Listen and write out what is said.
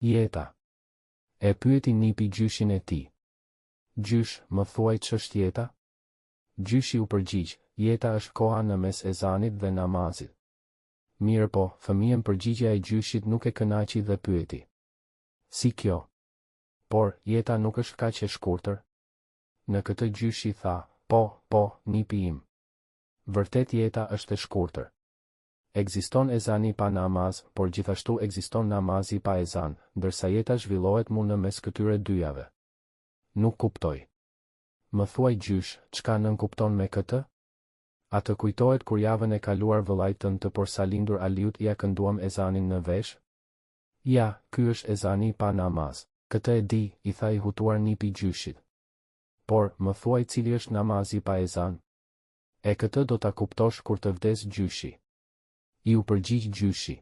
Jeta. E pyeti nipi gjyshin e tij. Gjysh, më thuaj ç'është jeta? Gjyshi u përgjigj, jeta është koha në mes ezanit dhe namazit. Mirë po, fëmijën përgjigja e gjyshit nuk e kënaqi dhe pyeti. Si kjo? Por, jeta nuk është kaq e shkurtër? Në këtë gjyshi tha, po, nipi im. Vërtet jeta është e shkurtër. Ekziston ezani pa namaz, por gjithashtu ekziston namazi pa ezan, ndërsa jeta zhvillohet në mes këtyre dyjave. Nuk kuptoj. Më thuaj gjysh, çka nën kupton me këtë? A të kujtohet kur javën e kaluar vëllajtën të porsalindur Aliut ja kënduam ezanin në vesh? Ja, ky është ezani pa namaz. Këtë e di, i tha i hutuar nipi gjyshit. Por, më thuaj cili është namazi pa ezan? E këtë do ta kuptosh kur të vdes gjyshi. I u përgjigj gjyshi.